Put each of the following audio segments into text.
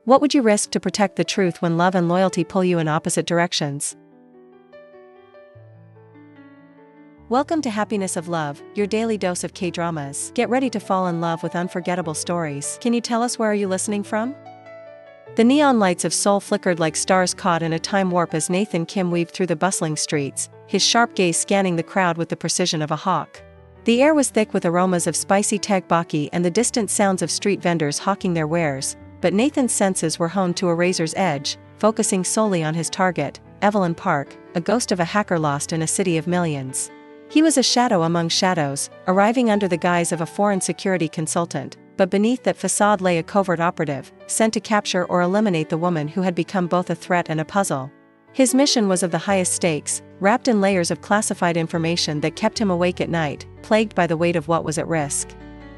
What would you risk to protect the truth when love and loyalty pull you in opposite directions? Welcome to Happiness of Love, your daily dose of K-dramas. Get ready to fall in love with unforgettable stories. Can you tell us where are you listening from? The neon lights of Seoul flickered like stars caught in a time warp as Nathan Kim weaved through the bustling streets, his sharp gaze scanning the crowd with the precision of a hawk. The air was thick with aromas of spicy tteokbokki and the distant sounds of street vendors hawking their wares, but Nathan's senses were honed to a razor's edge, focusing solely on his target, Evelyn Park, a ghost of a hacker lost in a city of millions. He was a shadow among shadows, arriving under the guise of a foreign security consultant, but beneath that facade lay a covert operative, sent to capture or eliminate the woman who had become both a threat and a puzzle. His mission was of the highest stakes, wrapped in layers of classified information that kept him awake at night, plagued by the weight of what was at risk.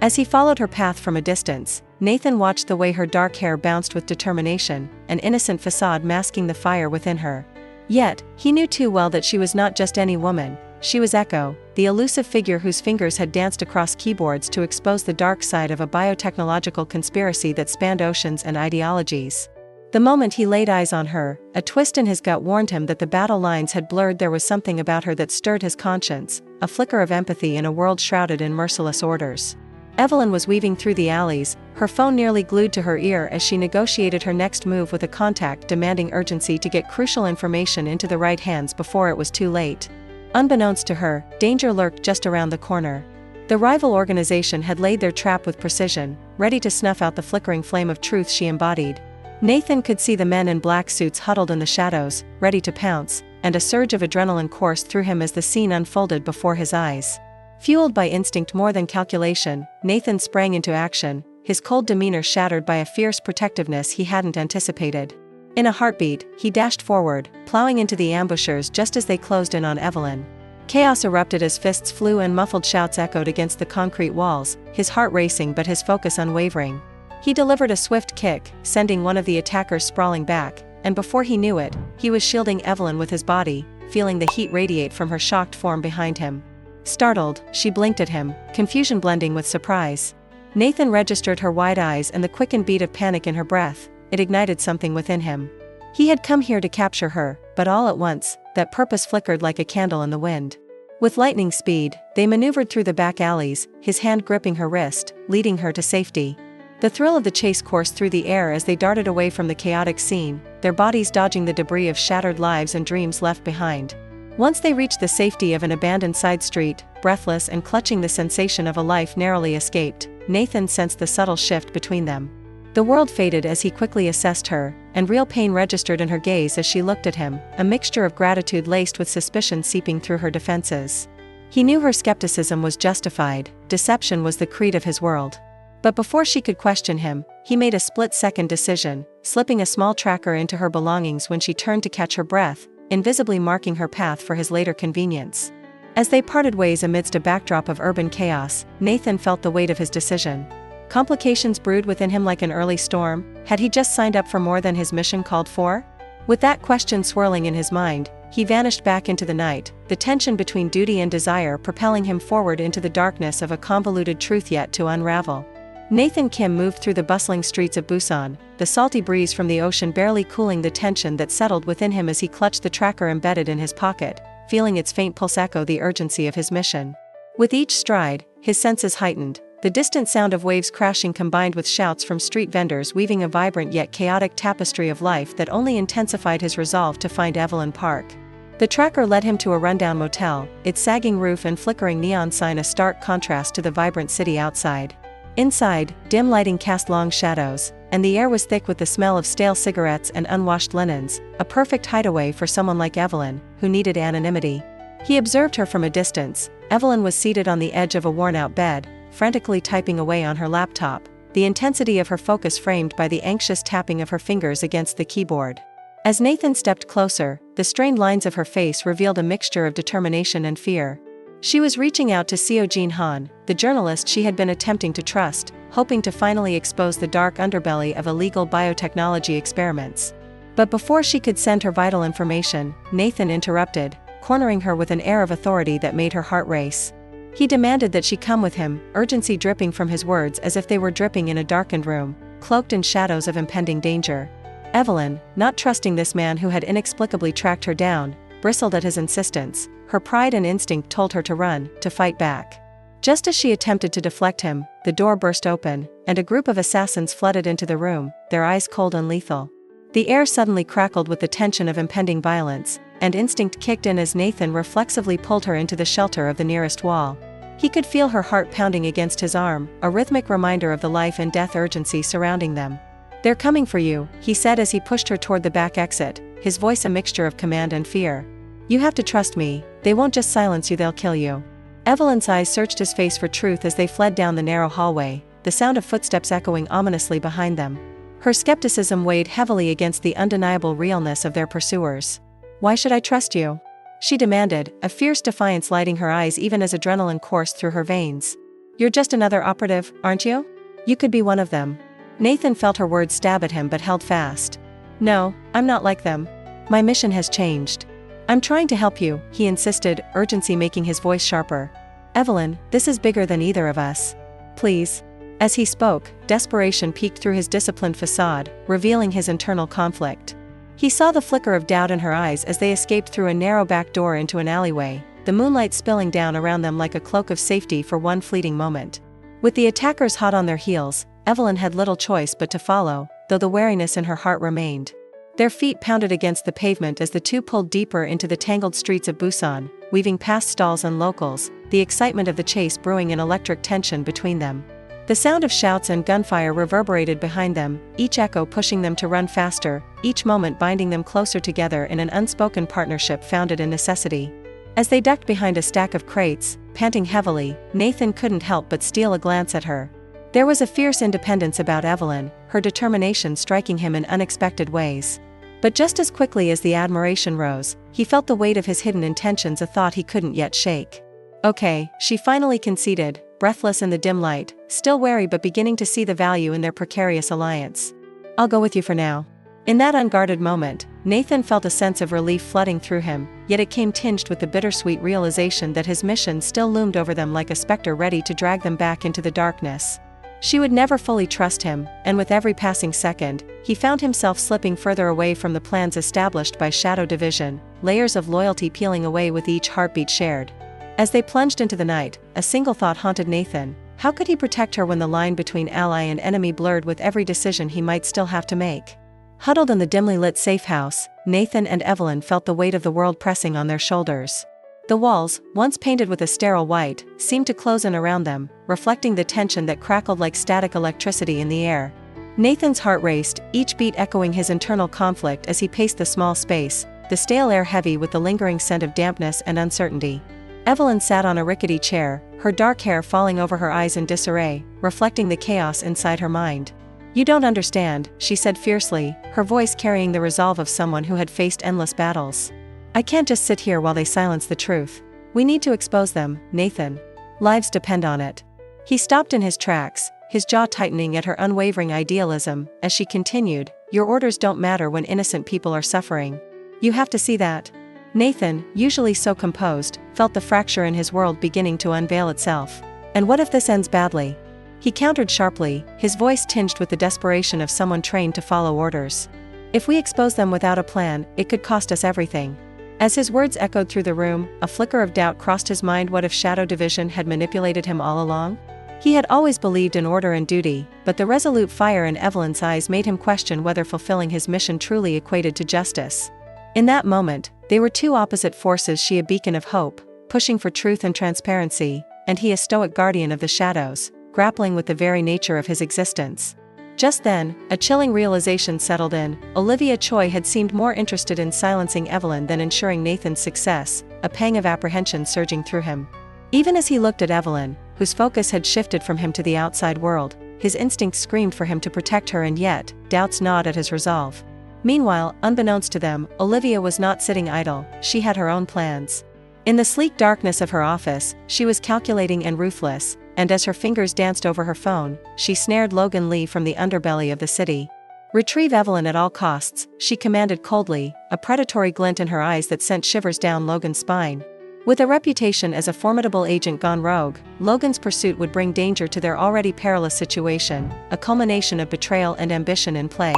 As he followed her path from a distance, Nathan watched the way her dark hair bounced with determination, an innocent facade masking the fire within her. Yet, he knew too well that she was not just any woman. She was Echo, the elusive figure whose fingers had danced across keyboards to expose the dark side of a biotechnological conspiracy that spanned oceans and ideologies. The moment he laid eyes on her, a twist in his gut warned him that the battle lines had blurred. There was something about her that stirred his conscience, a flicker of empathy in a world shrouded in merciless orders. Evelyn was weaving through the alleys, her phone nearly glued to her ear as she negotiated her next move with a contact demanding urgency to get crucial information into the right hands before it was too late. Unbeknownst to her, danger lurked just around the corner. The rival organization had laid their trap with precision, ready to snuff out the flickering flame of truth she embodied. Nathan could see the men in black suits huddled in the shadows, ready to pounce, and a surge of adrenaline coursed through him as the scene unfolded before his eyes. Fueled by instinct more than calculation, Nathan sprang into action, his cold demeanor shattered by a fierce protectiveness he hadn't anticipated. In a heartbeat, he dashed forward, plowing into the ambushers just as they closed in on Evelyn. Chaos erupted as fists flew and muffled shouts echoed against the concrete walls, his heart racing but his focus unwavering. He delivered a swift kick, sending one of the attackers sprawling back, and before he knew it, he was shielding Evelyn with his body, feeling the heat radiate from her shocked form behind him. Startled, she blinked at him, confusion blending with surprise. Nathan registered her wide eyes and the quickened beat of panic in her breath. It ignited something within him. He had come here to capture her, but all at once, that purpose flickered like a candle in the wind. With lightning speed, they maneuvered through the back alleys, his hand gripping her wrist, leading her to safety. The thrill of the chase coursed through the air as they darted away from the chaotic scene, their bodies dodging the debris of shattered lives and dreams left behind. Once they reached the safety of an abandoned side street, breathless and clutching the sensation of a life narrowly escaped, Nathan sensed the subtle shift between them. The world faded as he quickly assessed her, and real pain registered in her gaze as she looked at him, a mixture of gratitude laced with suspicion seeping through her defenses. He knew her skepticism was justified, deception was the creed of his world. But before she could question him, he made a split-second decision, slipping a small tracker into her belongings when she turned to catch her breath, invisibly marking her path for his later convenience. As they parted ways amidst a backdrop of urban chaos, Nathan felt the weight of his decision. Complications brewed within him like an early storm. Had he just signed up for more than his mission called for? With that question swirling in his mind, he vanished back into the night, the tension between duty and desire propelling him forward into the darkness of a convoluted truth yet to unravel. Nathan Kim moved through the bustling streets of Busan, the salty breeze from the ocean barely cooling the tension that settled within him as he clutched the tracker embedded in his pocket, feeling its faint pulse echo the urgency of his mission. With each stride, his senses heightened. The distant sound of waves crashing combined with shouts from street vendors weaving a vibrant yet chaotic tapestry of life that only intensified his resolve to find Evelyn Park. The tracker led him to a rundown motel, its sagging roof and flickering neon sign a stark contrast to the vibrant city outside. Inside, dim lighting cast long shadows, and the air was thick with the smell of stale cigarettes and unwashed linens, a perfect hideaway for someone like Evelyn, who needed anonymity. He observed her from a distance. Evelyn was seated on the edge of a worn-out bed, frantically typing away on her laptop, the intensity of her focus framed by the anxious tapping of her fingers against the keyboard. As Nathan stepped closer, the strained lines of her face revealed a mixture of determination and fear. She was reaching out to Seo Jin Han, the journalist she had been attempting to trust, hoping to finally expose the dark underbelly of illegal biotechnology experiments. But before she could send her vital information, Nathan interrupted, cornering her with an air of authority that made her heart race. He demanded that she come with him, urgency dripping from his words as if they were dripping in a darkened room. cloaked in shadows of impending danger. Evelyn, not trusting this man who had inexplicably tracked her down, bristled at his insistence. Her pride and instinct told her to run, to fight back. Just as she attempted to deflect him, the door burst open, and a group of assassins flooded into the room, their eyes cold and lethal. The air suddenly crackled with the tension of impending violence, and instinct kicked in as Nathan reflexively pulled her into the shelter of the nearest wall. He could feel her heart pounding against his arm, a rhythmic reminder of the life and death urgency surrounding them. "They're coming for you," he said as he pushed her toward the back exit, his voice a mixture of command and fear. "You have to trust me, they won't just silence you, they'll kill you." Evelyn's eyes searched his face for truth as they fled down the narrow hallway, the sound of footsteps echoing ominously behind them. Her skepticism weighed heavily against the undeniable realness of their pursuers. "Why should I trust you?" she demanded, a fierce defiance lighting her eyes even as adrenaline coursed through her veins. "You're just another operative, aren't you? You could be one of them." Nathan felt her words stab at him but held fast. "No, I'm not like them. My mission has changed. I'm trying to help you," he insisted, urgency making his voice sharper. "Evelyn, this is bigger than either of us. Please." As he spoke, desperation peeked through his disciplined facade, revealing his internal conflict. He saw the flicker of doubt in her eyes as they escaped through a narrow back door into an alleyway, the moonlight spilling down around them like a cloak of safety for one fleeting moment. With the attackers hot on their heels, Evelyn had little choice but to follow, though the wariness in her heart remained. Their feet pounded against the pavement as the two pulled deeper into the tangled streets of Busan, weaving past stalls and locals, the excitement of the chase brewing an electric tension between them. The sound of shouts and gunfire reverberated behind them, each echo pushing them to run faster, each moment binding them closer together in an unspoken partnership founded in necessity. As they ducked behind a stack of crates, panting heavily, Nathan couldn't help but steal a glance at her. There was a fierce independence about Evelyn, her determination striking him in unexpected ways. But just as quickly as the admiration rose, he felt the weight of his hidden intentions, a thought he couldn't yet shake. "Okay," she finally conceded, breathless in the dim light, still wary but beginning to see the value in their precarious alliance. "I'll go with you for now." In that unguarded moment, Nathan felt a sense of relief flooding through him, yet it came tinged with the bittersweet realization that his mission still loomed over them like a specter ready to drag them back into the darkness. She would never fully trust him, and with every passing second, he found himself slipping further away from the plans established by Shadow Division, layers of loyalty peeling away with each heartbeat shared. As they plunged into the night, a single thought haunted Nathan: how could he protect her when the line between ally and enemy blurred with every decision he might still have to make? Huddled in the dimly lit safe house, Nathan and Evelyn felt the weight of the world pressing on their shoulders. The walls, once painted with a sterile white, seemed to close in around them, reflecting the tension that crackled like static electricity in the air. Nathan's heart raced, each beat echoing his internal conflict as he paced the small space, the stale air heavy with the lingering scent of dampness and uncertainty. Evelyn sat on a rickety chair, her dark hair falling over her eyes in disarray, reflecting the chaos inside her mind. "You don't understand," she said fiercely, her voice carrying the resolve of someone who had faced endless battles. "I can't just sit here while they silence the truth. We need to expose them, Nathan. Lives depend on it." He stopped in his tracks, his jaw tightening at her unwavering idealism, as she continued, "Your orders don't matter when innocent people are suffering. You have to see that." Nathan, usually so composed, felt the fracture in his world beginning to unveil itself. "And what if this ends badly?" He countered sharply, his voice tinged with the desperation of someone trained to follow orders. "If we expose them without a plan, it could cost us everything." As his words echoed through the room, a flicker of doubt crossed his mind. What if Shadow Division had manipulated him all along? He had always believed in order and duty, but the resolute fire in Evelyn's eyes made him question whether fulfilling his mission truly equated to justice. In that moment, they were two opposite forces, she a beacon of hope, pushing for truth and transparency, and he a stoic guardian of the shadows, grappling with the very nature of his existence. Just then, a chilling realization settled in. Olivia Choi had seemed more interested in silencing Evelyn than ensuring Nathan's success, a pang of apprehension surging through him. Even as he looked at Evelyn, whose focus had shifted from him to the outside world, his instinct screamed for him to protect her, and yet, doubts gnawed at his resolve. Meanwhile, unbeknownst to them, Olivia was not sitting idle, she had her own plans. In the sleek darkness of her office, she was calculating and ruthless, and as her fingers danced over her phone, she snared Logan Lee from the underbelly of the city. "Retrieve Evelyn at all costs," she commanded coldly, a predatory glint in her eyes that sent shivers down Logan's spine. With a reputation as a formidable agent gone rogue, Logan's pursuit would bring danger to their already perilous situation, a culmination of betrayal and ambition in play.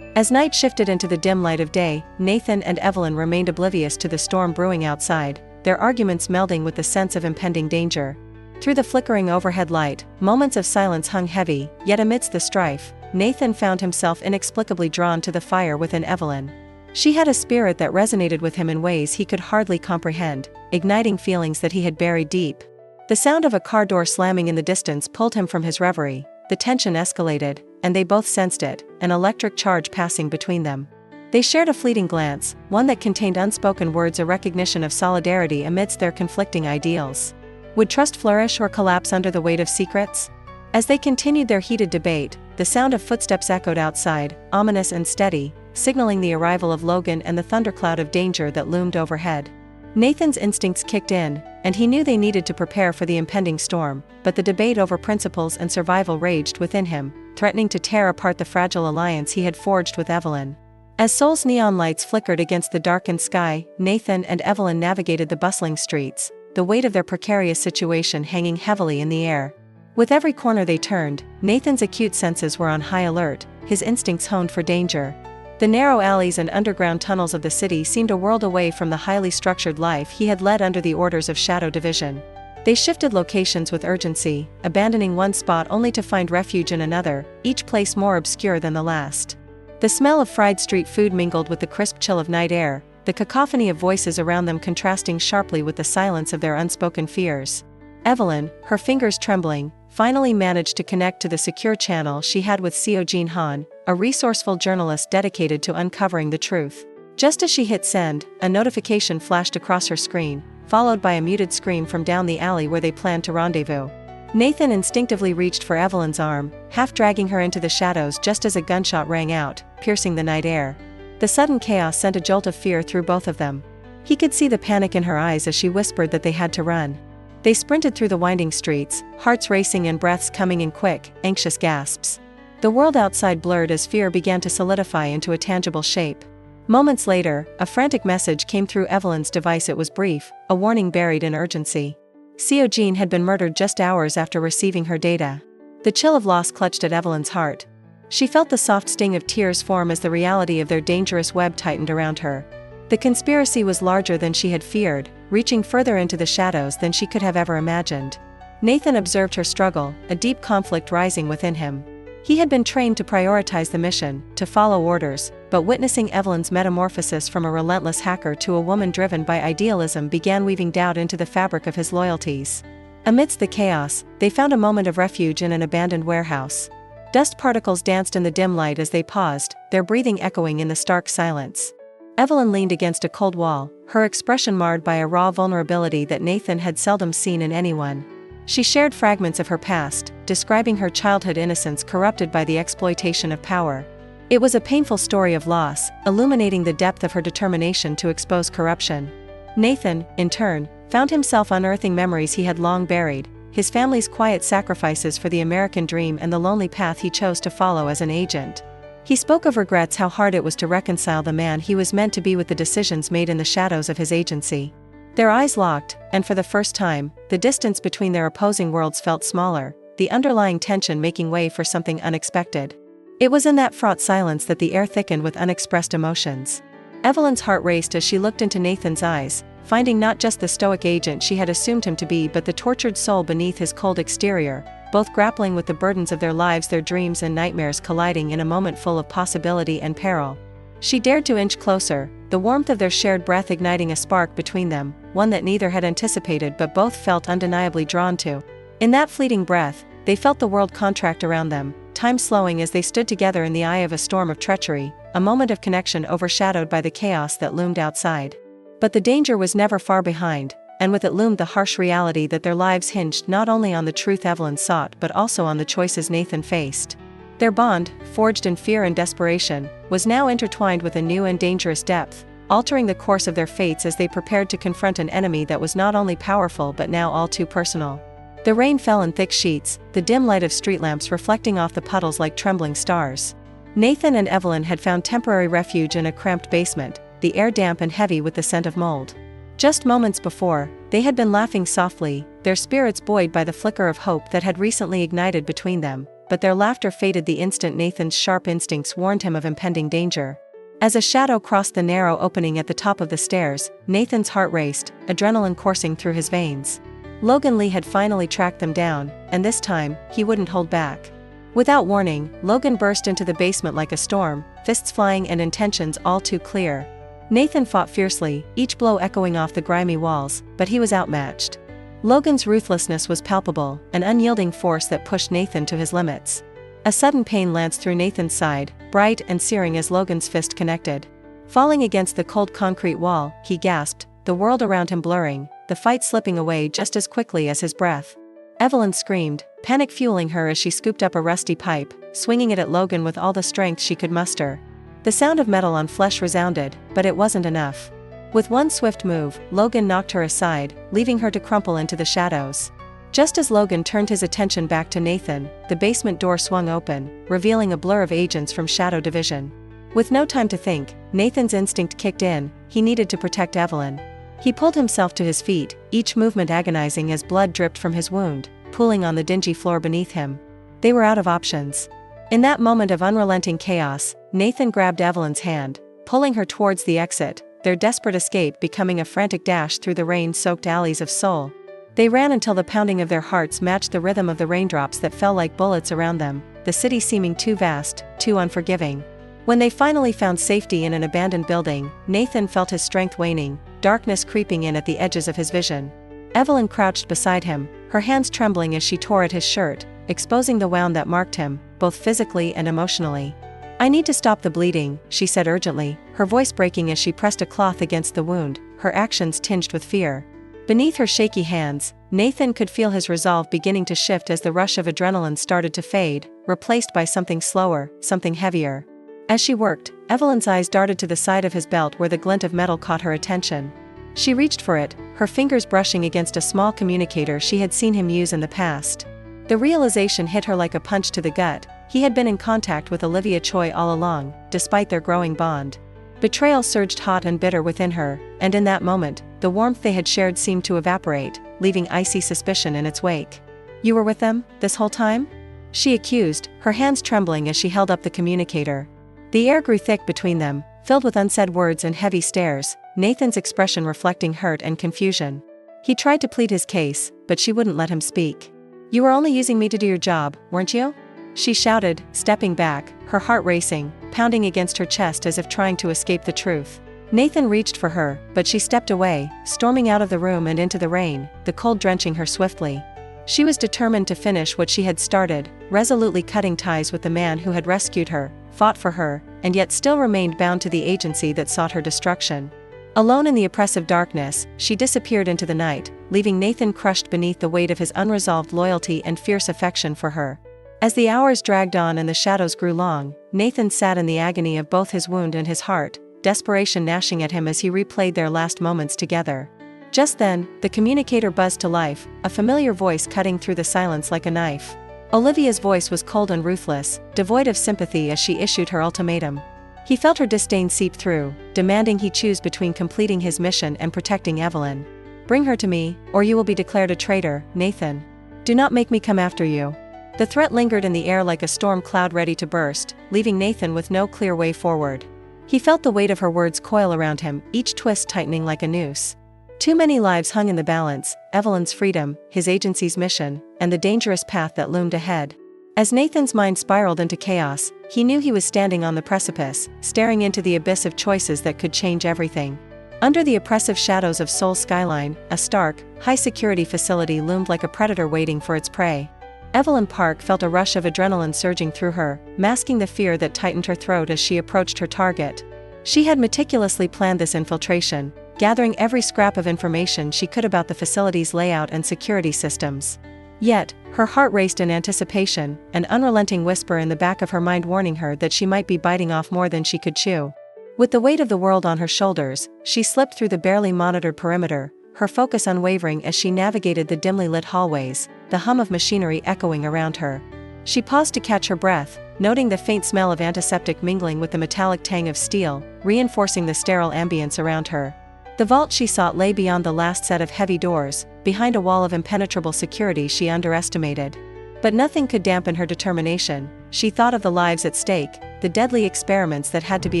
As night shifted into the dim light of day, Nathan and Evelyn remained oblivious to the storm brewing outside, their arguments melding with the sense of impending danger. Through the flickering overhead light, moments of silence hung heavy, yet amidst the strife, Nathan found himself inexplicably drawn to the fire within Evelyn. She had a spirit that resonated with him in ways he could hardly comprehend, igniting feelings that he had buried deep. The sound of a car door slamming in the distance pulled him from his reverie, the tension escalated, and they both sensed it, an electric charge passing between them. They shared a fleeting glance, one that contained unspoken words, a recognition of solidarity amidst their conflicting ideals. Would trust flourish or collapse under the weight of secrets? As they continued their heated debate, the sound of footsteps echoed outside, ominous and steady, signaling the arrival of Logan and the thundercloud of danger that loomed overhead. Nathan's instincts kicked in, and he knew they needed to prepare for the impending storm, but the debate over principles and survival raged within him, threatening to tear apart the fragile alliance he had forged with Evelyn. As Seoul's neon lights flickered against the darkened sky, Nathan and Evelyn navigated the bustling streets, the weight of their precarious situation hanging heavily in the air. With every corner they turned, Nathan's acute senses were on high alert, his instincts honed for danger. The narrow alleys and underground tunnels of the city seemed a world away from the highly structured life he had led under the orders of Shadow Division. They shifted locations with urgency, abandoning one spot only to find refuge in another, each place more obscure than the last. The smell of fried street food mingled with the crisp chill of night air, the cacophony of voices around them contrasting sharply with the silence of their unspoken fears. Evelyn, her fingers trembling, finally managed to connect to the secure channel she had with Seo Jin Han, a resourceful journalist dedicated to uncovering the truth. Just as she hit send, a notification flashed across her screen, followed by a muted scream from down the alley where they planned to rendezvous. Nathan instinctively reached for Evelyn's arm, half dragging her into the shadows just as a gunshot rang out, piercing the night air. The sudden chaos sent a jolt of fear through both of them. He could see the panic in her eyes as she whispered that they had to run. They sprinted through the winding streets, hearts racing and breaths coming in quick, anxious gasps. The world outside blurred as fear began to solidify into a tangible shape. Moments later, a frantic message came through Evelyn's device. It was brief, a warning buried in urgency. Seo Jin had been murdered just hours after receiving her data. The chill of loss clutched at Evelyn's heart. She felt the soft sting of tears form as the reality of their dangerous web tightened around her. The conspiracy was larger than she had feared, reaching further into the shadows than she could have ever imagined. Nathan observed her struggle, a deep conflict rising within him. He had been trained to prioritize the mission, to follow orders, but witnessing Evelyn's metamorphosis from a relentless hacker to a woman driven by idealism began weaving doubt into the fabric of his loyalties. Amidst the chaos, they found a moment of refuge in an abandoned warehouse. Dust particles danced in the dim light as they paused, their breathing echoing in the stark silence. Evelyn leaned against a cold wall, her expression marred by a raw vulnerability that Nathan had seldom seen in anyone. She shared fragments of her past, describing her childhood innocence corrupted by the exploitation of power. It was a painful story of loss, illuminating the depth of her determination to expose corruption. Nathan, in turn, found himself unearthing memories he had long buried, his family's quiet sacrifices for the American dream and the lonely path he chose to follow as an agent. He spoke of regrets, how hard it was to reconcile the man he was meant to be with the decisions made in the shadows of his agency. Their eyes locked, and for the first time, the distance between their opposing worlds felt smaller, the underlying tension making way for something unexpected. It was in that fraught silence that the air thickened with unexpressed emotions. Evelyn's heart raced as she looked into Nathan's eyes, finding not just the stoic agent she had assumed him to be but the tortured soul beneath his cold exterior, both grappling with the burdens of their lives, their dreams and nightmares colliding in a moment full of possibility and peril. She dared to inch closer, the warmth of their shared breath igniting a spark between them, one that neither had anticipated but both felt undeniably drawn to. In that fleeting breath, they felt the world contract around them, time slowing as they stood together in the eye of a storm of treachery, a moment of connection overshadowed by the chaos that loomed outside. But the danger was never far behind, and with it loomed the harsh reality that their lives hinged not only on the truth Evelyn sought but also on the choices Nathan faced. Their bond, forged in fear and desperation, was now intertwined with a new and dangerous depth, altering the course of their fates as they prepared to confront an enemy that was not only powerful but now all too personal. The rain fell in thick sheets, the dim light of street lamps reflecting off the puddles like trembling stars. Nathan and Evelyn had found temporary refuge in a cramped basement, the air damp and heavy with the scent of mold. Just moments before, they had been laughing softly, their spirits buoyed by the flicker of hope that had recently ignited between them, but their laughter faded the instant Nathan's sharp instincts warned him of impending danger. As a shadow crossed the narrow opening at the top of the stairs, Nathan's heart raced, adrenaline coursing through his veins. Logan Lee had finally tracked them down, and this time, he wouldn't hold back. Without warning, Logan burst into the basement like a storm, fists flying and intentions all too clear. Nathan fought fiercely, each blow echoing off the grimy walls, but he was outmatched. Logan's ruthlessness was palpable, an unyielding force that pushed Nathan to his limits. A sudden pain lanced through Nathan's side, bright and searing as Logan's fist connected. Falling against the cold concrete wall, he gasped, the world around him blurring, the fight slipping away just as quickly as his breath. Evelyn screamed, panic fueling her as she scooped up a rusty pipe, swinging it at Logan with all the strength she could muster. The sound of metal on flesh resounded, but it wasn't enough. With one swift move, Logan knocked her aside, leaving her to crumple into the shadows. Just as Logan turned his attention back to Nathan, the basement door swung open, revealing a blur of agents from Shadow Division. With no time to think, Nathan's instinct kicked in, he needed to protect Evelyn. He pulled himself to his feet, each movement agonizing as blood dripped from his wound, pooling on the dingy floor beneath him. They were out of options. In that moment of unrelenting chaos, Nathan grabbed Evelyn's hand, pulling her towards the exit, their desperate escape becoming a frantic dash through the rain-soaked alleys of Seoul. They ran until the pounding of their hearts matched the rhythm of the raindrops that fell like bullets around them, the city seeming too vast, too unforgiving. When they finally found safety in an abandoned building, Nathan felt his strength waning, darkness creeping in at the edges of his vision. Evelyn crouched beside him, her hands trembling as she tore at his shirt, exposing the wound that marked him, both physically and emotionally. "I need to stop the bleeding," she said urgently, her voice breaking as she pressed a cloth against the wound, her actions tinged with fear. Beneath her shaky hands, Nathan could feel his resolve beginning to shift as the rush of adrenaline started to fade, replaced by something slower, something heavier. As she worked, Evelyn's eyes darted to the side of his belt where the glint of metal caught her attention. She reached for it, her fingers brushing against a small communicator she had seen him use in the past. The realization hit her like a punch to the gut, he had been in contact with Olivia Choi all along, despite their growing bond. Betrayal surged hot and bitter within her, and in that moment, the warmth they had shared seemed to evaporate, leaving icy suspicion in its wake. "You were with them, this whole time?" she accused, her hands trembling as she held up the communicator. The air grew thick between them, filled with unsaid words and heavy stares, Nathan's expression reflecting hurt and confusion. He tried to plead his case, but she wouldn't let him speak. "You were only using me to do your job, weren't you?" she shouted, stepping back, her heart racing, pounding against her chest as if trying to escape the truth. Nathan reached for her, but she stepped away, storming out of the room and into the rain, the cold drenching her swiftly. She was determined to finish what she had started, resolutely cutting ties with the man who had rescued her, fought for her, and yet still remained bound to the agency that sought her destruction. Alone in the oppressive darkness, she disappeared into the night, leaving Nathan crushed beneath the weight of his unresolved loyalty and fierce affection for her. As the hours dragged on and the shadows grew long, Nathan sat in the agony of both his wound and his heart, desperation gnashing at him as he replayed their last moments together. Just then, the communicator buzzed to life, a familiar voice cutting through the silence like a knife. Olivia's voice was cold and ruthless, devoid of sympathy as she issued her ultimatum. He felt her disdain seep through, demanding he choose between completing his mission and protecting Evelyn. "Bring her to me, or you will be declared a traitor, Nathan. Do not make me come after you." The threat lingered in the air like a storm cloud ready to burst, leaving Nathan with no clear way forward. He felt the weight of her words coil around him, each twist tightening like a noose. Too many lives hung in the balance, Evelyn's freedom, his agency's mission, and the dangerous path that loomed ahead. As Nathan's mind spiraled into chaos, he knew he was standing on the precipice, staring into the abyss of choices that could change everything. Under the oppressive shadows of Seoul's skyline, a stark, high-security facility loomed like a predator waiting for its prey. Evelyn Park felt a rush of adrenaline surging through her, masking the fear that tightened her throat as she approached her target. She had meticulously planned this infiltration, gathering every scrap of information she could about the facility's layout and security systems. Yet, her heart raced in anticipation, an unrelenting whisper in the back of her mind warning her that she might be biting off more than she could chew. With the weight of the world on her shoulders, she slipped through the barely monitored perimeter, her focus unwavering as she navigated the dimly lit hallways, the hum of machinery echoing around her. She paused to catch her breath, noting the faint smell of antiseptic mingling with the metallic tang of steel, reinforcing the sterile ambience around her. The vault she sought lay beyond the last set of heavy doors, behind a wall of impenetrable security she underestimated. But nothing could dampen her determination. She thought of the lives at stake, the deadly experiments that had to be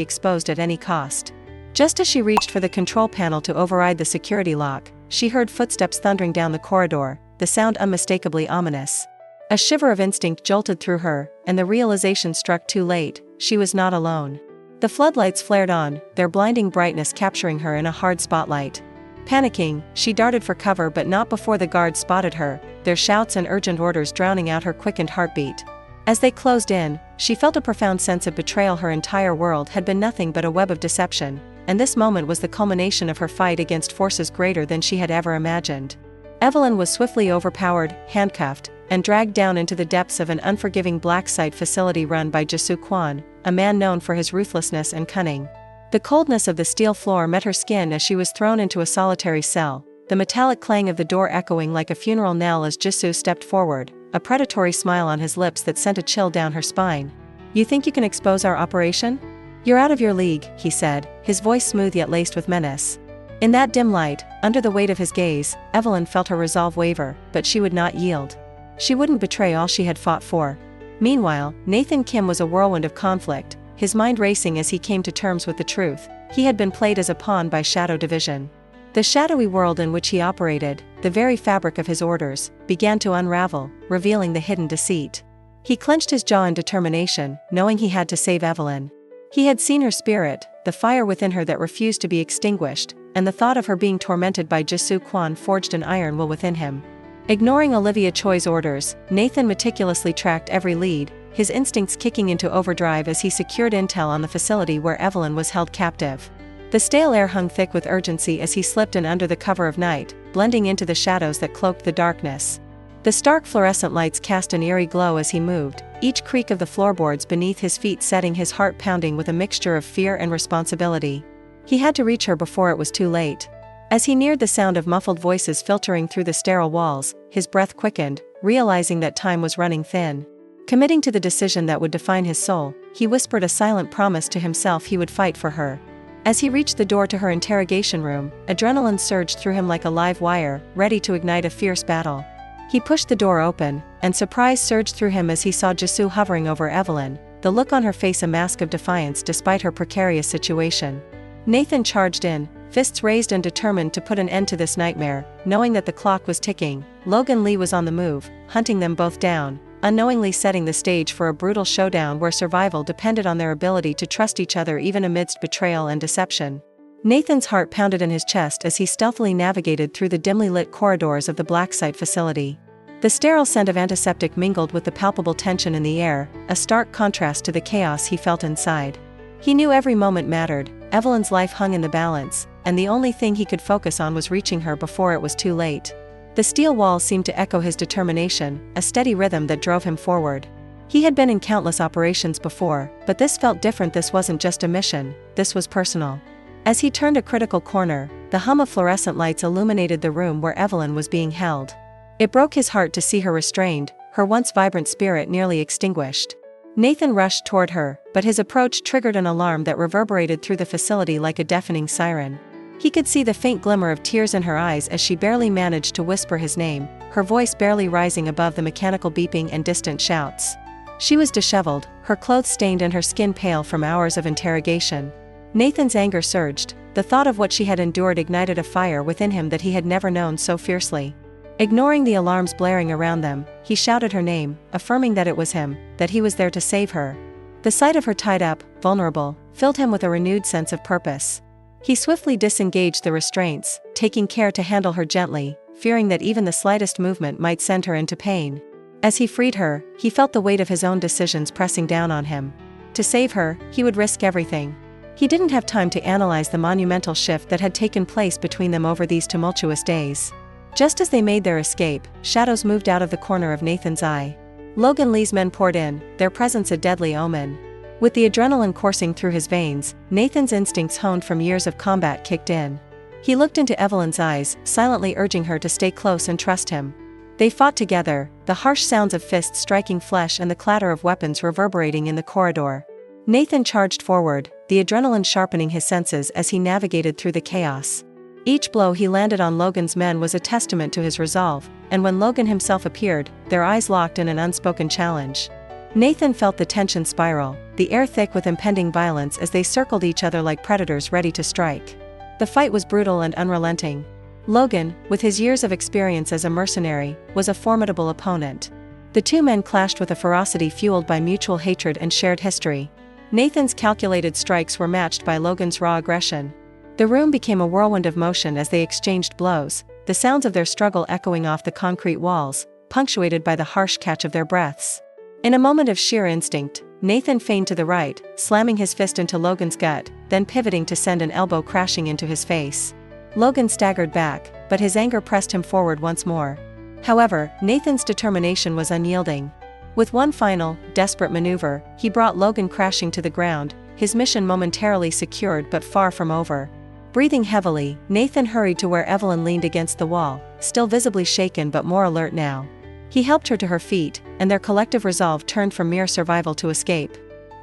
exposed at any cost. Just as she reached for the control panel to override the security lock, she heard footsteps thundering down the corridor, the sound unmistakably ominous. A shiver of instinct jolted through her, and the realization struck too late: she was not alone. The floodlights flared on, their blinding brightness capturing her in a hard spotlight. Panicking, she darted for cover, but not before the guards spotted her, their shouts and urgent orders drowning out her quickened heartbeat. As they closed in, she felt a profound sense of betrayal. Her entire world had been nothing but a web of deception, and this moment was the culmination of her fight against forces greater than she had ever imagined. Evelyn was swiftly overpowered, handcuffed, and dragged down into the depths of an unforgiving black site facility run by Jisoo Kwon, a man known for his ruthlessness and cunning. The coldness of the steel floor met her skin as she was thrown into a solitary cell, the metallic clang of the door echoing like a funeral knell as Jisoo stepped forward, a predatory smile on his lips that sent a chill down her spine. "You think you can expose our operation? You're out of your league," he said, his voice smooth yet laced with menace. In that dim light, under the weight of his gaze, Evelyn felt her resolve waver, but she would not yield. She wouldn't betray all she had fought for. Meanwhile, Nathan Kim was a whirlwind of conflict, his mind racing as he came to terms with the truth: he had been played as a pawn by Shadow Division. The shadowy world in which he operated, the very fabric of his orders, began to unravel, revealing the hidden deceit. He clenched his jaw in determination, knowing he had to save Evelyn. He had seen her spirit, the fire within her that refused to be extinguished, and the thought of her being tormented by Jisoo Kwon forged an iron will within him. Ignoring Olivia Choi's orders, Nathan meticulously tracked every lead, his instincts kicking into overdrive as he secured intel on the facility where Evelyn was held captive. The stale air hung thick with urgency as he slipped in under the cover of night, blending into the shadows that cloaked the darkness. The stark fluorescent lights cast an eerie glow as he moved, each creak of the floorboards beneath his feet setting his heart pounding with a mixture of fear and responsibility. He had to reach her before it was too late. As he neared the sound of muffled voices filtering through the sterile walls, his breath quickened, realizing that time was running thin. Committing to the decision that would define his soul, he whispered a silent promise to himself he would fight for her. As he reached the door to her interrogation room, adrenaline surged through him like a live wire, ready to ignite a fierce battle. He pushed the door open, and surprise surged through him as he saw Jisoo hovering over Evelyn, the look on her face a mask of defiance despite her precarious situation. Nathan charged in, fists raised and determined to put an end to this nightmare, knowing that the clock was ticking. Logan Lee was on the move, hunting them both down, unknowingly setting the stage for a brutal showdown where survival depended on their ability to trust each other even amidst betrayal and deception. Nathan's heart pounded in his chest as he stealthily navigated through the dimly lit corridors of the black site facility. The sterile scent of antiseptic mingled with the palpable tension in the air, a stark contrast to the chaos he felt inside. He knew every moment mattered, Evelyn's life hung in the balance, and the only thing he could focus on was reaching her before it was too late. The steel walls seemed to echo his determination, a steady rhythm that drove him forward. He had been in countless operations before, but this felt different. This wasn't just a mission, this was personal. As he turned a critical corner, the hum of fluorescent lights illuminated the room where Evelyn was being held. It broke his heart to see her restrained, her once vibrant spirit nearly extinguished. Nathan rushed toward her, but his approach triggered an alarm that reverberated through the facility like a deafening siren. He could see the faint glimmer of tears in her eyes as she barely managed to whisper his name, her voice barely rising above the mechanical beeping and distant shouts. She was disheveled, her clothes stained and her skin pale from hours of interrogation. Nathan's anger surged, the thought of what she had endured ignited a fire within him that he had never known so fiercely. Ignoring the alarms blaring around them, he shouted her name, affirming that it was him, that he was there to save her. The sight of her tied up, vulnerable, filled him with a renewed sense of purpose. He swiftly disengaged the restraints, taking care to handle her gently, fearing that even the slightest movement might send her into pain. As he freed her, he felt the weight of his own decisions pressing down on him. To save her, he would risk everything. He didn't have time to analyze the monumental shift that had taken place between them over these tumultuous days. Just as they made their escape, shadows moved out of the corner of Nathan's eye. Logan Lee's men poured in, their presence a deadly omen. With the adrenaline coursing through his veins, Nathan's instincts honed from years of combat kicked in. He looked into Evelyn's eyes, silently urging her to stay close and trust him. They fought together, the harsh sounds of fists striking flesh and the clatter of weapons reverberating in the corridor. Nathan charged forward, the adrenaline sharpening his senses as he navigated through the chaos. Each blow he landed on Logan's men was a testament to his resolve, and when Logan himself appeared, their eyes locked in an unspoken challenge. Nathan felt the tension spiral, the air thick with impending violence as they circled each other like predators ready to strike. The fight was brutal and unrelenting. Logan, with his years of experience as a mercenary, was a formidable opponent. The two men clashed with a ferocity fueled by mutual hatred and shared history. Nathan's calculated strikes were matched by Logan's raw aggression. The room became a whirlwind of motion as they exchanged blows, the sounds of their struggle echoing off the concrete walls, punctuated by the harsh catch of their breaths. In a moment of sheer instinct, Nathan feigned to the right, slamming his fist into Logan's gut, then pivoting to send an elbow crashing into his face. Logan staggered back, but his anger pressed him forward once more. However, Nathan's determination was unyielding. With one final, desperate maneuver, he brought Logan crashing to the ground, his mission momentarily secured but far from over. Breathing heavily, Nathan hurried to where Evelyn leaned against the wall, still visibly shaken but more alert now. He helped her to her feet, and their collective resolve turned from mere survival to escape.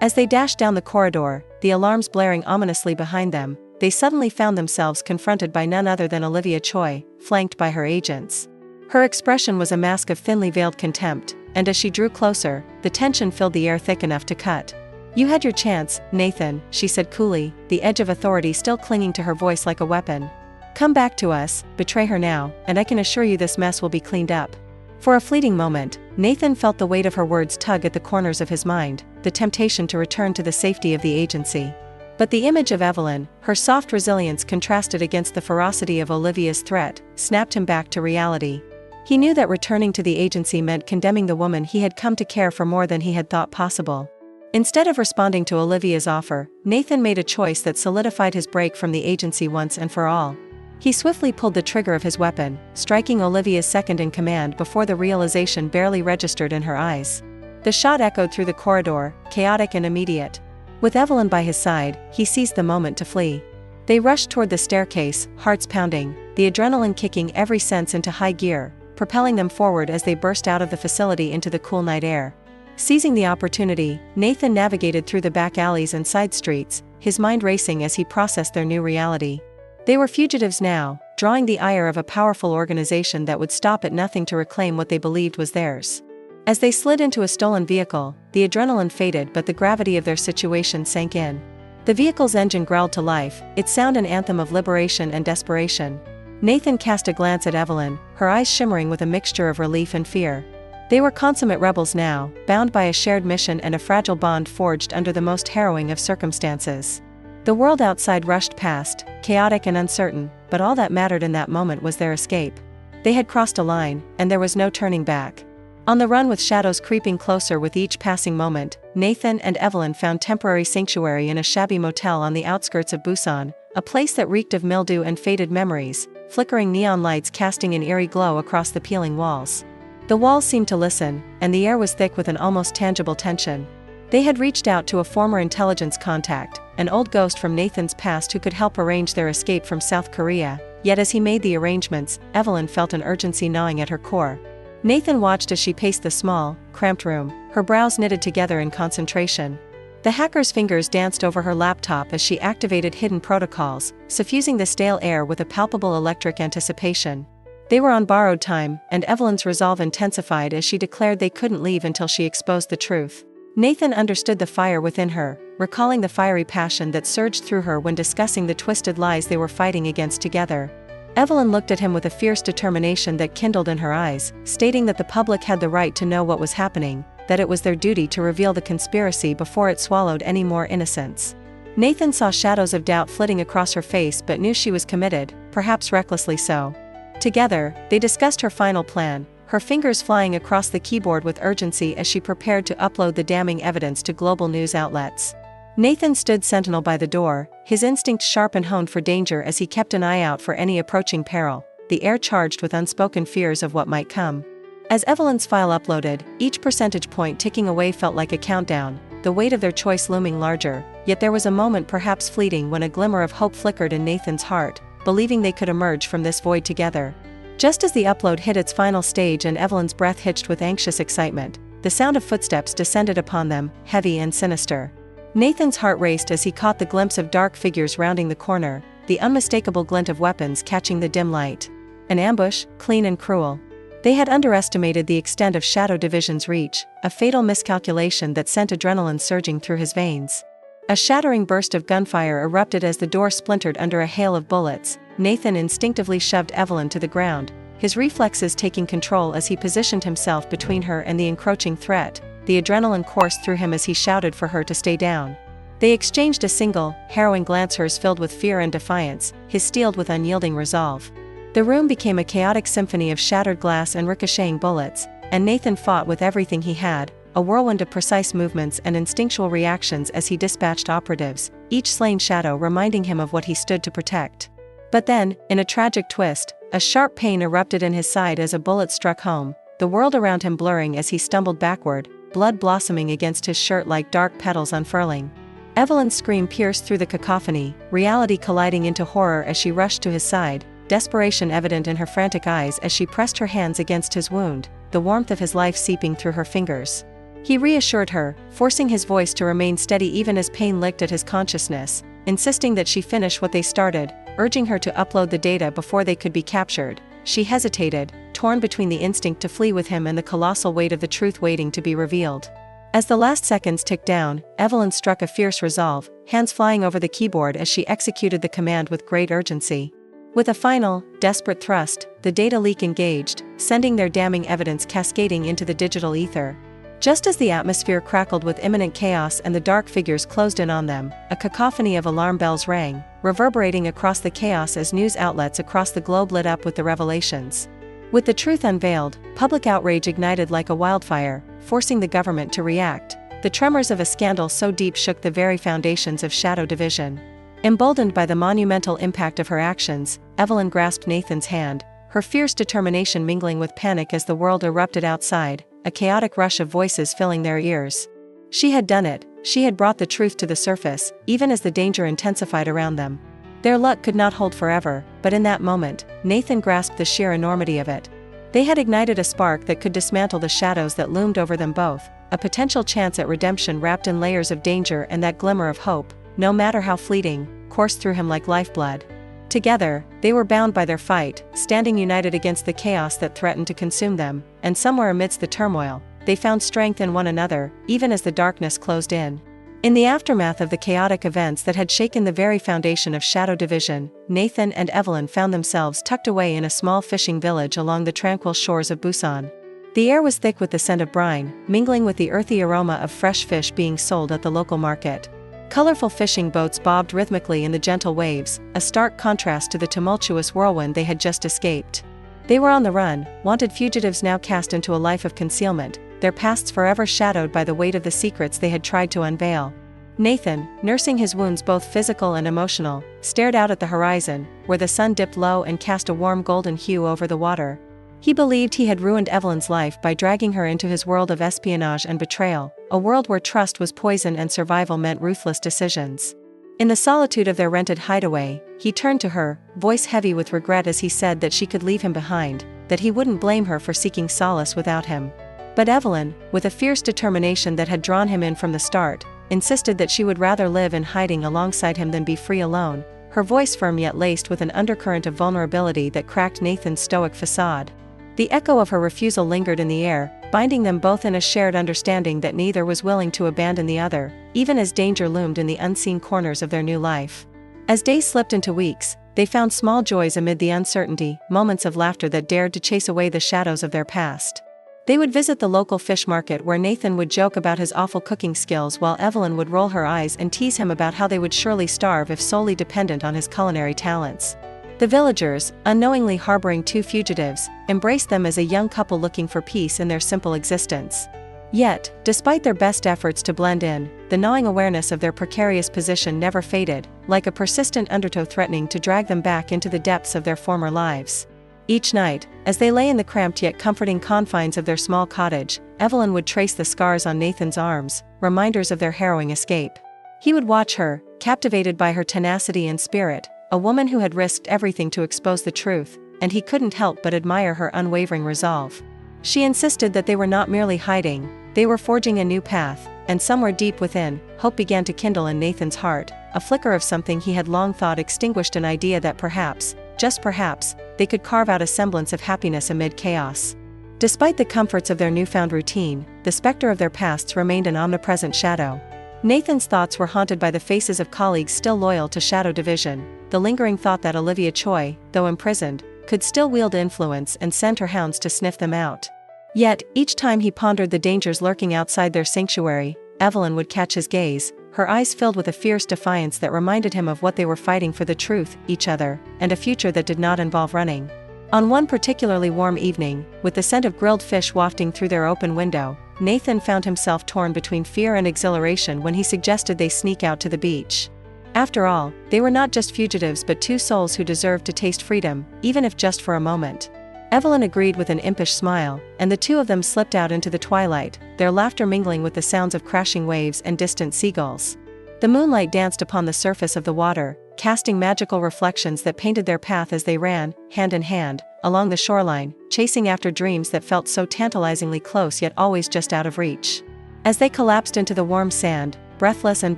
As they dashed down the corridor, the alarms blaring ominously behind them, they suddenly found themselves confronted by none other than Olivia Choi, flanked by her agents. Her expression was a mask of thinly veiled contempt, and as she drew closer, the tension filled the air thick enough to cut. "You had your chance, Nathan," she said coolly, the edge of authority still clinging to her voice like a weapon. "Come back to us, betray her now, and I can assure you this mess will be cleaned up." For a fleeting moment, Nathan felt the weight of her words tug at the corners of his mind, the temptation to return to the safety of the agency. But the image of Evelyn, her soft resilience contrasted against the ferocity of Olivia's threat, snapped him back to reality. He knew that returning to the agency meant condemning the woman he had come to care for more than he had thought possible. Instead of responding to Olivia's offer, Nathan made a choice that solidified his break from the agency once and for all. He swiftly pulled the trigger of his weapon, striking Olivia's second-in-command before the realization barely registered in her eyes. The shot echoed through the corridor, chaotic and immediate. With Evelyn by his side, he seized the moment to flee. They rushed toward the staircase, hearts pounding, the adrenaline kicking every sense into high gear, propelling them forward as they burst out of the facility into the cool night air. Seizing the opportunity, Nathan navigated through the back alleys and side streets, his mind racing as he processed their new reality. They were fugitives now, drawing the ire of a powerful organization that would stop at nothing to reclaim what they believed was theirs. As they slid into a stolen vehicle, the adrenaline faded but the gravity of their situation sank in. The vehicle's engine growled to life, its sound an anthem of liberation and desperation. Nathan cast a glance at Evelyn, her eyes shimmering with a mixture of relief and fear. They were consummate rebels now, bound by a shared mission and a fragile bond forged under the most harrowing of circumstances. The world outside rushed past, chaotic and uncertain, but all that mattered in that moment was their escape. They had crossed a line, and there was no turning back. On the run with shadows creeping closer with each passing moment, Nathan and Evelyn found temporary sanctuary in a shabby motel on the outskirts of Busan, a place that reeked of mildew and faded memories, flickering neon lights casting an eerie glow across the peeling walls. The walls seemed to listen, and the air was thick with an almost tangible tension. They had reached out to a former intelligence contact, an old ghost from Nathan's past who could help arrange their escape from South Korea, yet as he made the arrangements, Evelyn felt an urgency gnawing at her core. Nathan watched as she paced the small, cramped room, her brows knitted together in concentration. The hacker's fingers danced over her laptop as she activated hidden protocols, suffusing the stale air with a palpable electric anticipation. They were on borrowed time, and Evelyn's resolve intensified as she declared they couldn't leave until she exposed the truth. Nathan understood the fire within her, recalling the fiery passion that surged through her when discussing the twisted lies they were fighting against together. Evelyn looked at him with a fierce determination that kindled in her eyes, stating that the public had the right to know what was happening, that it was their duty to reveal the conspiracy before it swallowed any more innocents. Nathan saw shadows of doubt flitting across her face but knew she was committed, perhaps recklessly so. Together, they discussed her final plan, her fingers flying across the keyboard with urgency as she prepared to upload the damning evidence to global news outlets. Nathan stood sentinel by the door, his instincts sharp and honed for danger as he kept an eye out for any approaching peril, the air charged with unspoken fears of what might come. As Evelyn's file uploaded, each percentage point ticking away felt like a countdown, the weight of their choice looming larger, yet there was a moment perhaps fleeting when a glimmer of hope flickered in Nathan's heart, believing they could emerge from this void together. Just as the upload hit its final stage and Evelyn's breath hitched with anxious excitement, the sound of footsteps descended upon them, heavy and sinister. Nathan's heart raced as he caught the glimpse of dark figures rounding the corner, the unmistakable glint of weapons catching the dim light. An ambush, clean and cruel. They had underestimated the extent of Shadow Division's reach, a fatal miscalculation that sent adrenaline surging through his veins. A shattering burst of gunfire erupted as the door splintered under a hail of bullets. Nathan instinctively shoved Evelyn to the ground, his reflexes taking control as he positioned himself between her and the encroaching threat. The adrenaline coursed through him as he shouted for her to stay down. They exchanged a single, harrowing glance, hers filled with fear and defiance, his steeled with unyielding resolve. The room became a chaotic symphony of shattered glass and ricocheting bullets, and Nathan fought with everything he had, a whirlwind of precise movements and instinctual reactions as he dispatched operatives, each slain shadow reminding him of what he stood to protect. But then, in a tragic twist, a sharp pain erupted in his side as a bullet struck home, the world around him blurring as he stumbled backward, blood blossoming against his shirt like dark petals unfurling. Evelyn's scream pierced through the cacophony, reality colliding into horror as she rushed to his side, desperation evident in her frantic eyes as she pressed her hands against his wound, the warmth of his life seeping through her fingers. He reassured her, forcing his voice to remain steady even as pain licked at his consciousness, insisting that she finish what they started, urging her to upload the data before they could be captured. She hesitated, torn between the instinct to flee with him and the colossal weight of the truth waiting to be revealed. As the last seconds ticked down, Evelyn struck a fierce resolve, hands flying over the keyboard as she executed the command with great urgency. With a final, desperate thrust, the data leak engaged, sending their damning evidence cascading into the digital ether. Just as the atmosphere crackled with imminent chaos and the dark figures closed in on them, a cacophony of alarm bells rang, reverberating across the chaos as news outlets across the globe lit up with the revelations. With the truth unveiled, public outrage ignited like a wildfire, forcing the government to react. The tremors of a scandal so deep shook the very foundations of Shadow Division. Emboldened by the monumental impact of her actions, Evelyn grasped Nathan's hand, her fierce determination mingling with panic as the world erupted outside, a chaotic rush of voices filling their ears. She had done it, she had brought the truth to the surface, even as the danger intensified around them. Their luck could not hold forever, but in that moment, Nathan grasped the sheer enormity of it. They had ignited a spark that could dismantle the shadows that loomed over them both, a potential chance at redemption wrapped in layers of danger, and that glimmer of hope, no matter how fleeting, coursed through him like lifeblood. Together, they were bound by their fight, standing united against the chaos that threatened to consume them, and somewhere amidst the turmoil, they found strength in one another, even as the darkness closed in. In the aftermath of the chaotic events that had shaken the very foundation of Shadow Division, Nathan and Evelyn found themselves tucked away in a small fishing village along the tranquil shores of Busan. The air was thick with the scent of brine, mingling with the earthy aroma of fresh fish being sold at the local market. Colorful fishing boats bobbed rhythmically in the gentle waves, a stark contrast to the tumultuous whirlwind they had just escaped. They were on the run, wanted fugitives now cast into a life of concealment, their pasts forever shadowed by the weight of the secrets they had tried to unveil. Nathan, nursing his wounds both physical and emotional, stared out at the horizon, where the sun dipped low and cast a warm golden hue over the water. He believed he had ruined Evelyn's life by dragging her into his world of espionage and betrayal, a world where trust was poison and survival meant ruthless decisions. In the solitude of their rented hideaway, he turned to her, voice heavy with regret as he said that she could leave him behind, that he wouldn't blame her for seeking solace without him. But Evelyn, with a fierce determination that had drawn him in from the start, insisted that she would rather live in hiding alongside him than be free alone, her voice firm yet laced with an undercurrent of vulnerability that cracked Nathan's stoic facade. The echo of her refusal lingered in the air, binding them both in a shared understanding that neither was willing to abandon the other, even as danger loomed in the unseen corners of their new life. As days slipped into weeks, they found small joys amid the uncertainty, moments of laughter that dared to chase away the shadows of their past. They would visit the local fish market where Nathan would joke about his awful cooking skills while Evelyn would roll her eyes and tease him about how they would surely starve if solely dependent on his culinary talents. The villagers, unknowingly harboring two fugitives, embraced them as a young couple looking for peace in their simple existence. Yet, despite their best efforts to blend in, the gnawing awareness of their precarious position never faded, like a persistent undertow threatening to drag them back into the depths of their former lives. Each night, as they lay in the cramped yet comforting confines of their small cottage, Evelyn would trace the scars on Nathan's arms, reminders of their harrowing escape. He would watch her, captivated by her tenacity and spirit, a woman who had risked everything to expose the truth, and he couldn't help but admire her unwavering resolve. She insisted that they were not merely hiding, They were forging a new path, and somewhere deep within, hope began to kindle in Nathan's heart, a flicker of something he had long thought extinguished, an idea that perhaps, just perhaps, they could carve out a semblance of happiness amid chaos. Despite the comforts of their newfound routine, the specter of their pasts remained an omnipresent shadow. Nathan's thoughts were haunted by the faces of colleagues still loyal to Shadow Division, the lingering thought that Olivia Choi, though imprisoned, could still wield influence and send her hounds to sniff them out. Yet, each time he pondered the dangers lurking outside their sanctuary, Evelyn would catch his gaze, her eyes filled with a fierce defiance that reminded him of what they were fighting for: the truth, each other, and a future that did not involve running. On one particularly warm evening, with the scent of grilled fish wafting through their open window, Nathan found himself torn between fear and exhilaration when he suggested they sneak out to the beach. After all, they were not just fugitives but two souls who deserved to taste freedom, even if just for a moment. Evelyn agreed with an impish smile, and the two of them slipped out into the twilight, their laughter mingling with the sounds of crashing waves and distant seagulls. The moonlight danced upon the surface of the water, casting magical reflections that painted their path as they ran, hand in hand, along the shoreline, chasing after dreams that felt so tantalizingly close yet always just out of reach. As they collapsed into the warm sand, breathless and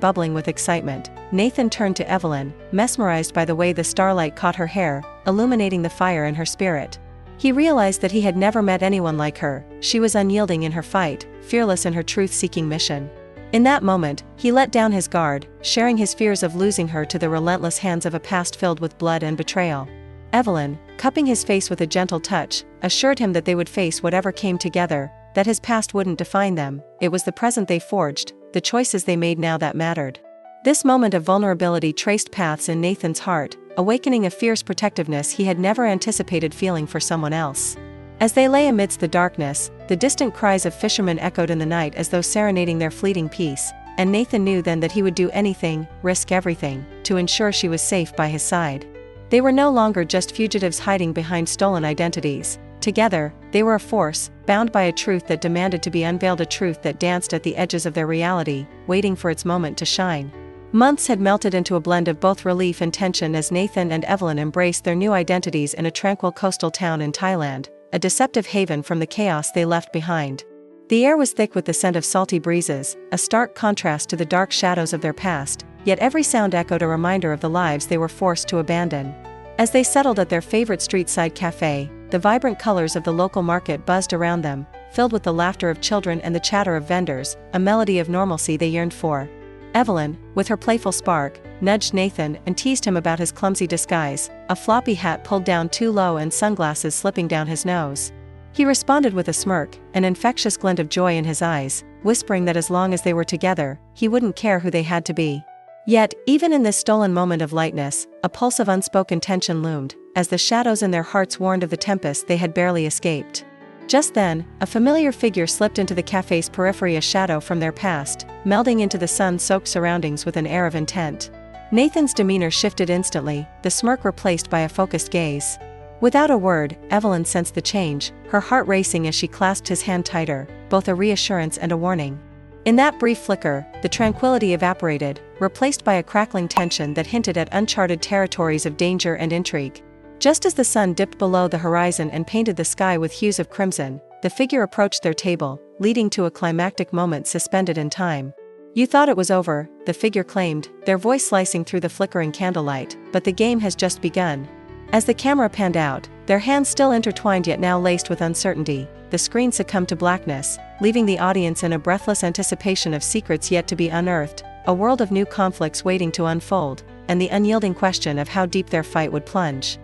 bubbling with excitement, Nathan turned to Evelyn, mesmerized by the way the starlight caught her hair, illuminating the fire in her spirit. He realized that he had never met anyone like her. She was unyielding in her fight, fearless in her truth-seeking mission. In that moment, he let down his guard, sharing his fears of losing her to the relentless hands of a past filled with blood and betrayal. Evelyn, cupping his face with a gentle touch, assured him that they would face whatever came together, that his past wouldn't define them. It was the present they forged, the choices they made now that mattered. This moment of vulnerability traced paths in Nathan's heart, awakening a fierce protectiveness he had never anticipated feeling for someone else. As they lay amidst the darkness, the distant cries of fishermen echoed in the night as though serenading their fleeting peace, and Nathan knew then that he would do anything, risk everything, to ensure she was safe by his side. They were no longer just fugitives hiding behind stolen identities. Together, they were a force, bound by a truth that demanded to be unveiled, a truth that danced at the edges of their reality, waiting for its moment to shine. Months had melted into a blend of both relief and tension as Nathan and Evelyn embraced their new identities in a tranquil coastal town in Thailand, a deceptive haven from the chaos they left behind. The air was thick with the scent of salty breezes, a stark contrast to the dark shadows of their past, yet every sound echoed a reminder of the lives they were forced to abandon. As they settled at their favorite street-side cafe, the vibrant colors of the local market buzzed around them, filled with the laughter of children and the chatter of vendors, a melody of normalcy they yearned for. Evelyn, with her playful spark, nudged Nathan and teased him about his clumsy disguise, a floppy hat pulled down too low and sunglasses slipping down his nose. He responded with a smirk, an infectious glint of joy in his eyes, whispering that as long as they were together, he wouldn't care who they had to be. Yet, even in this stolen moment of lightness, a pulse of unspoken tension loomed, as the shadows in their hearts warned of the tempest they had barely escaped. Just then, a familiar figure slipped into the cafe's periphery, a shadow from their past, melding into the sun-soaked surroundings with an air of intent. Nathan's demeanor shifted instantly, the smirk replaced by a focused gaze. Without a word, Evelyn sensed the change, her heart racing as she clasped his hand tighter, both a reassurance and a warning. In that brief flicker, the tranquility evaporated, replaced by a crackling tension that hinted at uncharted territories of danger and intrigue. Just as the sun dipped below the horizon and painted the sky with hues of crimson, the figure approached their table, leading to a climactic moment suspended in time. "You thought it was over," the figure claimed, their voice slicing through the flickering candlelight, "but the game has just begun." As the camera panned out, their hands still intertwined yet now laced with uncertainty, the screen succumbed to blackness, leaving the audience in a breathless anticipation of secrets yet to be unearthed, a world of new conflicts waiting to unfold, and the unyielding question of how deep their fight would plunge.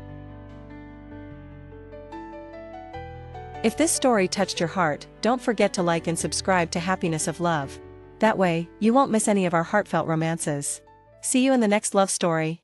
If this story touched your heart, don't forget to like and subscribe to Happiness of Love. That way, you won't miss any of our heartfelt romances. See you in the next love story.